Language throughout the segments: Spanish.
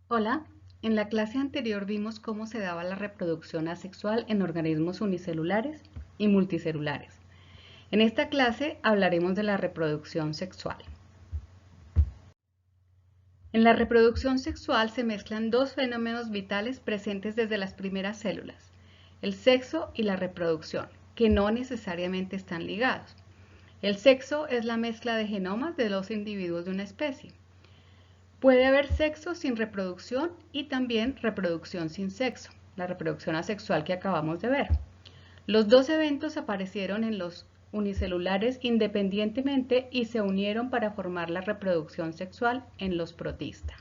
Hola, en la clase anterior vimos cómo se daba la reproducción asexual en organismos unicelulares y multicelulares. En esta clase hablaremos de la reproducción sexual. En la reproducción sexual se mezclan dos fenómenos vitales presentes desde las primeras células, el sexo y la reproducción, que no necesariamente están ligados. El sexo es la mezcla de genomas de dos individuos de una especie. Puede haber sexo sin reproducción y también reproducción sin sexo, la reproducción asexual que acabamos de ver. Los dos eventos aparecieron en los unicelulares independientemente y se unieron para formar la reproducción sexual en los protistas.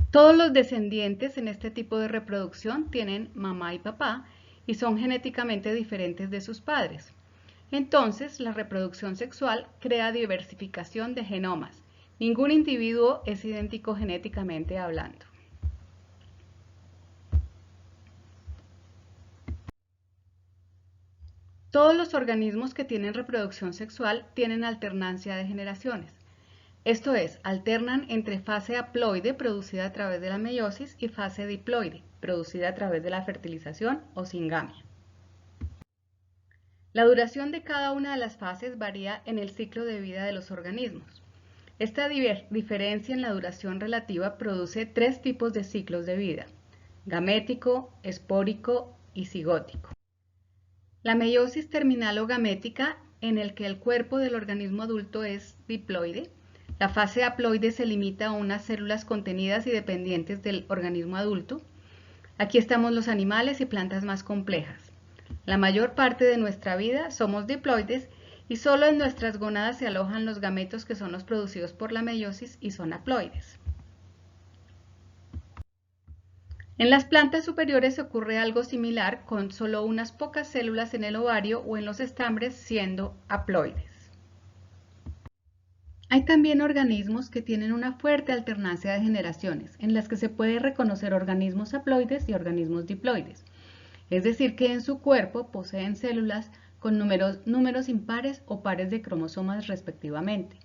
Todos los descendientes en este tipo de reproducción tienen mamá y papá y son genéticamente diferentes de sus padres. Entonces, la reproducción sexual crea diversificación de genomas. Ningún individuo es idéntico genéticamente hablando. Todos los organismos que tienen reproducción sexual tienen alternancia de generaciones. Esto es, alternan entre fase haploide producida a través de la meiosis y fase diploide producida a través de la fertilización o singamia. La duración de cada una de las fases varía en el ciclo de vida de los organismos. Esta diferencia en la duración relativa produce tres tipos de ciclos de vida: gamético, espórico y cigótico. La meiosis terminal o gamética, en el que el cuerpo del organismo adulto es diploide. La fase haploide se limita a unas células contenidas y dependientes del organismo adulto. Aquí estamos los animales y plantas más complejas. La mayor parte de nuestra vida somos diploides y solo en nuestras gónadas se alojan los gametos que son los producidos por la meiosis y son haploides. En las plantas superiores ocurre algo similar, con solo unas pocas células en el ovario o en los estambres siendo haploides. Hay también organismos que tienen una fuerte alternancia de generaciones, en las que se puede reconocer organismos haploides y organismos diploides. Es decir, que en su cuerpo poseen células con números impares o pares de cromosomas respectivamente.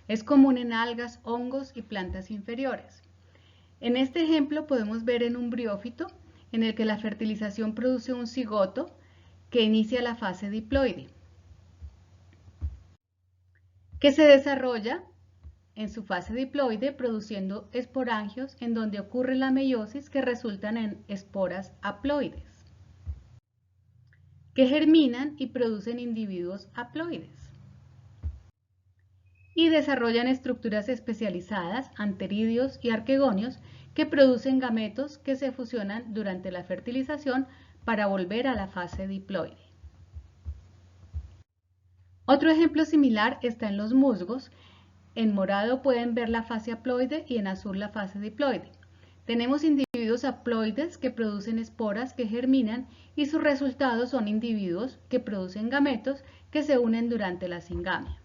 Es común en algas, hongos y plantas inferiores. En este ejemplo podemos ver en un briófito en el que la fertilización produce un cigoto que inicia la fase diploide, que se desarrolla en su fase diploide produciendo esporangios en donde ocurre la meiosis que resultan en esporas haploides, que germinan y producen individuos haploides y desarrollan estructuras especializadas, anteridios y arquegonios, que producen gametos que se fusionan durante la fertilización para volver a la fase diploide. Otro ejemplo similar está en los musgos. En morado pueden ver la fase haploide y en azul la fase diploide. Tenemos individuos haploides que producen esporas que germinan y sus resultados son individuos que producen gametos que se unen durante la singamia.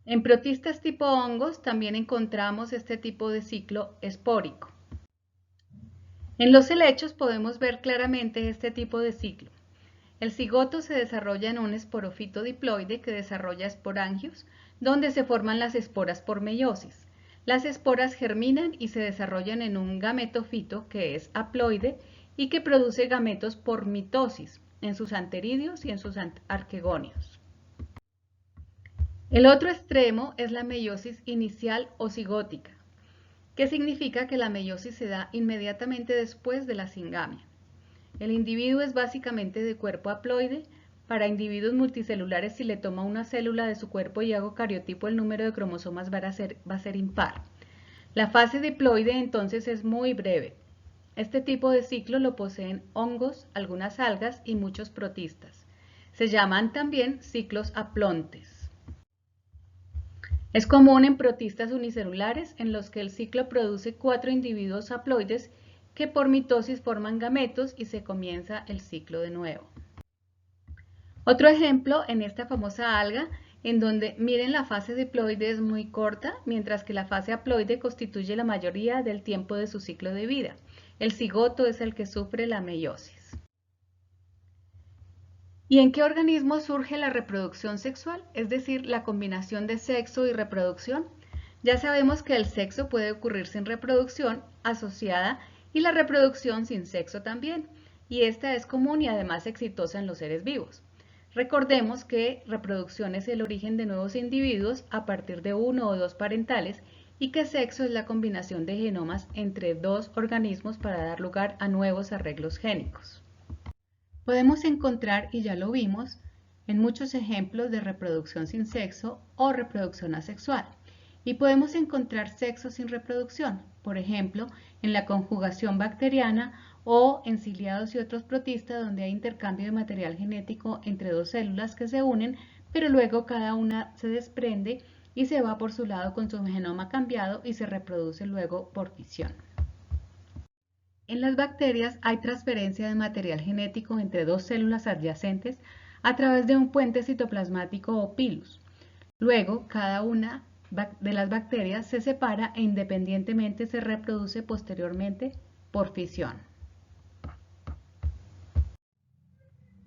En protistas tipo hongos también encontramos este tipo de ciclo espórico. En los helechos podemos ver claramente este tipo de ciclo. El cigoto se desarrolla en un esporofito diploide que desarrolla esporangios, donde se forman las esporas por meiosis. Las esporas germinan y se desarrollan en un gametofito que es haploide y que produce gametos por mitosis en sus anteridios y en sus arquegonios. El otro extremo es la meiosis inicial o cigótica, que significa que la meiosis se da inmediatamente después de la singamia. El individuo es básicamente de cuerpo haploide. Para individuos multicelulares, si le toma una célula de su cuerpo y hago cariotipo, el número de cromosomas va a ser impar. La fase diploide entonces es muy breve. Este tipo de ciclo lo poseen hongos, algunas algas y muchos protistas. Se llaman también ciclos haplontes. Es común en protistas unicelulares en los que el ciclo produce 4 individuos haploides que por mitosis forman gametos y se comienza el ciclo de nuevo. Otro ejemplo en esta famosa alga, en donde miren la fase diploide es muy corta, mientras que la fase haploide constituye la mayoría del tiempo de su ciclo de vida. El cigoto es el que sufre la meiosis. ¿Y en qué organismo surge la reproducción sexual? Es decir, la combinación de sexo y reproducción. Ya sabemos que el sexo puede ocurrir sin reproducción asociada y la reproducción sin sexo también. Y esta es común y además exitosa en los seres vivos. Recordemos que reproducción es el origen de nuevos individuos a partir de uno o dos parentales y que sexo es la combinación de genomas entre dos organismos para dar lugar a nuevos arreglos génicos. Podemos encontrar, y ya lo vimos, en muchos ejemplos de reproducción sin sexo o reproducción asexual. Y podemos encontrar sexo sin reproducción, por ejemplo, en la conjugación bacteriana o en ciliados y otros protistas donde hay intercambio de material genético entre dos células que se unen, pero luego cada una se desprende y se va por su lado con su genoma cambiado y se reproduce luego por fisión. En las bacterias hay transferencia de material genético entre dos células adyacentes a través de un puente citoplasmático o pilus. Luego, cada una de las bacterias se separa e independientemente se reproduce posteriormente por fisión.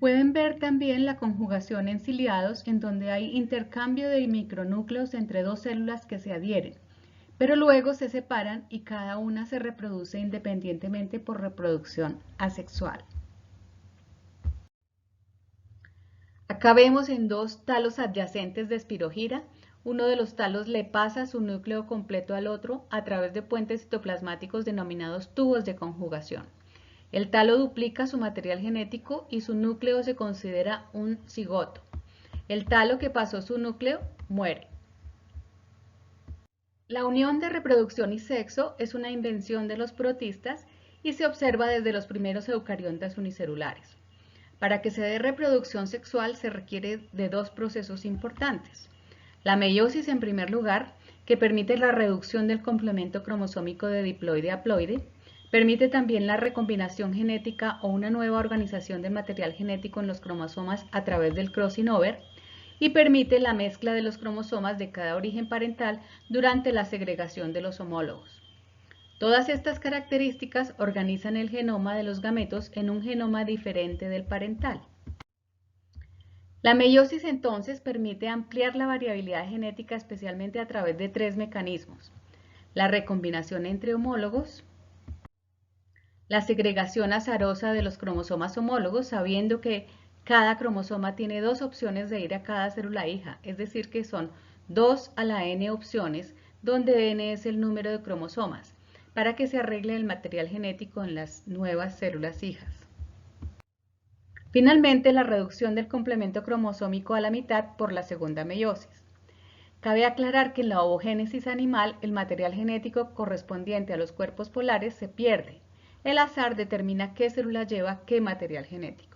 Pueden ver también la conjugación en ciliados, en donde hay intercambio de micronúcleos entre dos células que se adhieren, pero luego se separan y cada una se reproduce independientemente por reproducción asexual. Acá vemos en dos talos adyacentes de espirogira. Uno de los talos le pasa su núcleo completo al otro a través de puentes citoplasmáticos denominados tubos de conjugación. El talo duplica su material genético y su núcleo se considera un cigoto. El talo que pasó su núcleo muere. La unión de reproducción y sexo es una invención de los protistas y se observa desde los primeros eucariontas unicelulares. Para que se dé reproducción sexual se requiere de dos procesos importantes. La meiosis en primer lugar, que permite la reducción del complemento cromosómico de diploide a haploide, permite también la recombinación genética o una nueva organización del material genético en los cromosomas a través del crossing over y permite la mezcla de los cromosomas de cada origen parental durante la segregación de los homólogos. Todas estas características organizan el genoma de los gametos en un genoma diferente del parental. La meiosis entonces permite ampliar la variabilidad genética especialmente a través de tres mecanismos: la recombinación entre homólogos, la segregación azarosa de los cromosomas homólogos, sabiendo que cada cromosoma tiene dos opciones de ir a cada célula hija, es decir que son 2 a la n opciones, donde n es el número de cromosomas, para que se arregle el material genético en las nuevas células hijas. Finalmente, la reducción del complemento cromosómico a la mitad por la segunda meiosis. Cabe aclarar que en la ovogénesis animal el material genético correspondiente a los cuerpos polares se pierde. El azar determina qué célula lleva qué material genético.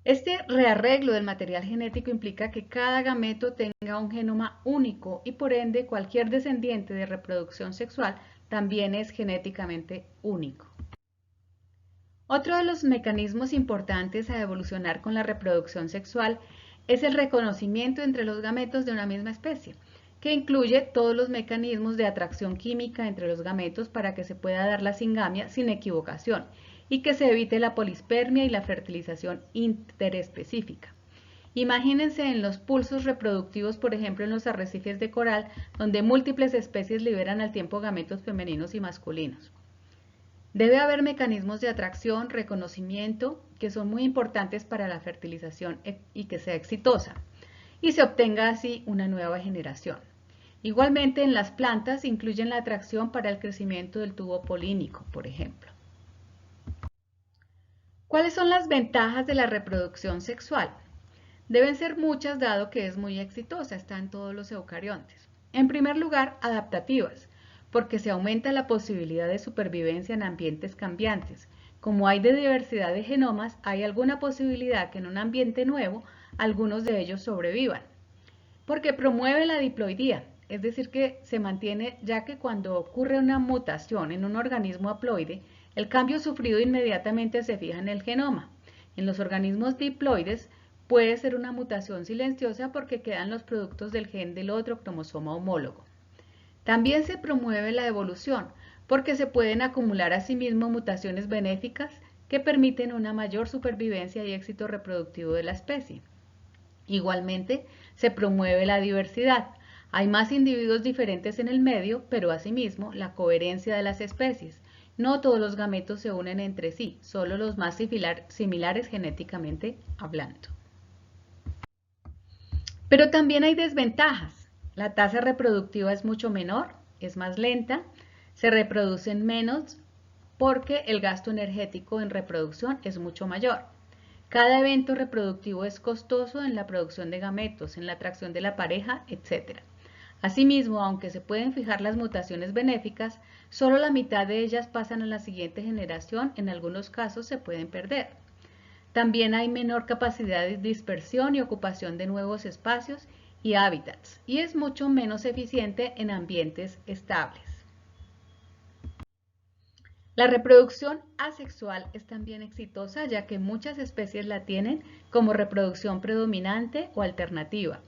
Este rearreglo del material genético implica que cada gameto tenga un genoma único y por ende cualquier descendiente de reproducción sexual también es genéticamente único. Otro de los mecanismos importantes a evolucionar con la reproducción sexual es el reconocimiento entre los gametos de una misma especie, que incluye todos los mecanismos de atracción química entre los gametos para que se pueda dar la singamia sin equivocación y que se evite la polispermia y la fertilización interespecífica. Imagínense en los pulsos reproductivos, por ejemplo en los arrecifes de coral, donde múltiples especies liberan al tiempo gametos femeninos y masculinos. Debe haber mecanismos de atracción, reconocimiento, que son muy importantes para la fertilización y que sea exitosa, y se obtenga así una nueva generación. Igualmente en las plantas incluyen la atracción para el crecimiento del tubo polínico, por ejemplo. ¿Cuáles son las ventajas de la reproducción sexual? Deben ser muchas dado que es muy exitosa, está en todos los eucariontes. En primer lugar, adaptativas, porque se aumenta la posibilidad de supervivencia en ambientes cambiantes. Como hay de diversidad de genomas, hay alguna posibilidad que en un ambiente nuevo algunos de ellos sobrevivan. Porque promueve la diploidía, es decir que se mantiene, ya que cuando ocurre una mutación en un organismo haploide, el cambio sufrido inmediatamente se fija en el genoma. En los organismos diploides puede ser una mutación silenciosa porque quedan los productos del gen del otro cromosoma homólogo. También se promueve la evolución porque se pueden acumular asimismo mutaciones benéficas que permiten una mayor supervivencia y éxito reproductivo de la especie. Igualmente, se promueve la diversidad. Hay más individuos diferentes en el medio, pero asimismo la coherencia de las especies. No todos los gametos se unen entre sí, solo los más similares genéticamente hablando. Pero también hay desventajas. La tasa reproductiva es mucho menor, es más lenta, se reproducen menos porque el gasto energético en reproducción es mucho mayor. Cada evento reproductivo es costoso en la producción de gametos, en la atracción de la pareja, etc. Asimismo, aunque se pueden fijar las mutaciones benéficas, solo la mitad de ellas pasan a la siguiente generación, en algunos casos se pueden perder. También hay menor capacidad de dispersión y ocupación de nuevos espacios y hábitats, y es mucho menos eficiente en ambientes estables. La reproducción asexual es también exitosa, ya que muchas especies la tienen como reproducción predominante o alternativa.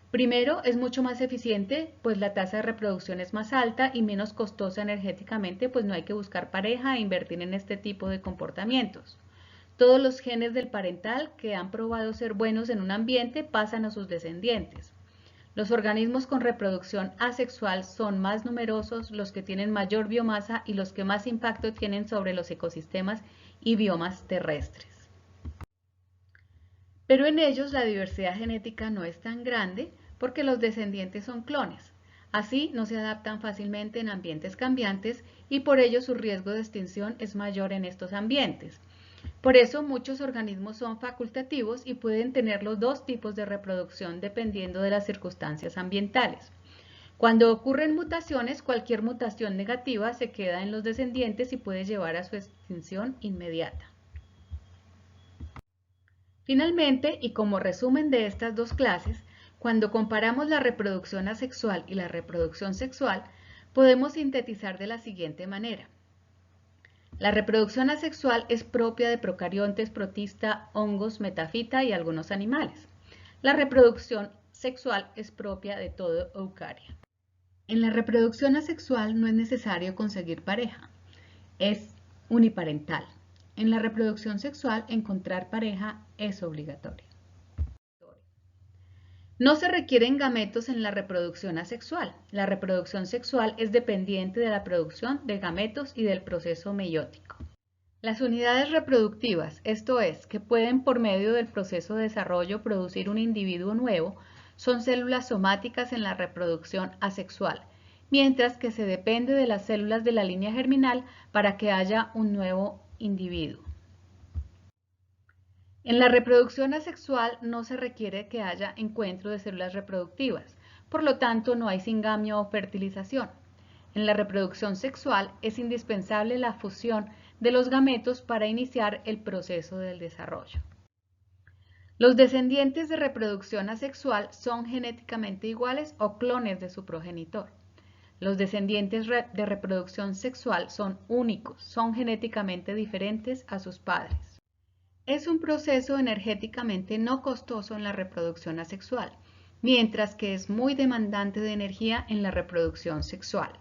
Primero, es mucho más eficiente, pues la tasa de reproducción es más alta y menos costosa energéticamente, pues no hay que buscar pareja e invertir en este tipo de comportamientos. Todos los genes del parental que han probado ser buenos en un ambiente pasan a sus descendientes. Los organismos con reproducción asexual son más numerosos, los que tienen mayor biomasa y los que más impacto tienen sobre los ecosistemas y biomas terrestres. Pero en ellos la diversidad genética no es tan grande porque los descendientes son clones. Así no se adaptan fácilmente en ambientes cambiantes y por ello su riesgo de extinción es mayor en estos ambientes. Por eso muchos organismos son facultativos y pueden tener los dos tipos de reproducción dependiendo de las circunstancias ambientales. Cuando ocurren mutaciones, cualquier mutación negativa se queda en los descendientes y puede llevar a su extinción inmediata. Finalmente, y como resumen de estas dos clases, cuando comparamos la reproducción asexual y la reproducción sexual, podemos sintetizar de la siguiente manera. La reproducción asexual es propia de procariontes, protista, hongos, metafita y algunos animales. La reproducción sexual es propia de todo eucaria. En la reproducción asexual no es necesario conseguir pareja, es uniparental. En la reproducción sexual encontrar pareja es obligatorio. No se requieren gametos en la reproducción asexual. La reproducción sexual es dependiente de la producción de gametos y del proceso meiótico. Las unidades reproductivas, esto es, que pueden por medio del proceso de desarrollo producir un individuo nuevo, son células somáticas en la reproducción asexual, mientras que se depende de las células de la línea germinal para que haya un nuevo individuo. En la reproducción asexual no se requiere que haya encuentro de células reproductivas, por lo tanto no hay singamio o fertilización. En la reproducción sexual es indispensable la fusión de los gametos para iniciar el proceso del desarrollo. Los descendientes de reproducción asexual son genéticamente iguales o clones de su progenitor. Los descendientes de reproducción sexual son únicos, son genéticamente diferentes a sus padres. Es un proceso energéticamente no costoso en la reproducción asexual, mientras que es muy demandante de energía en la reproducción sexual.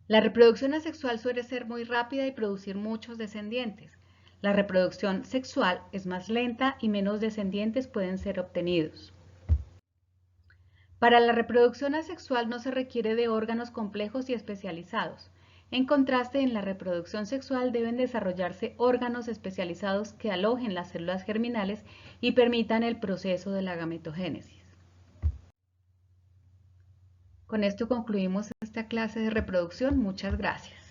La reproducción asexual suele ser muy rápida y producir muchos descendientes. La reproducción sexual es más lenta y menos descendientes pueden ser obtenidos. Para la reproducción asexual no se requiere de órganos complejos y especializados. En contraste, en la reproducción sexual deben desarrollarse órganos especializados que alojen las células germinales y permitan el proceso de la gametogénesis. Con esto concluimos esta clase de reproducción. Muchas gracias.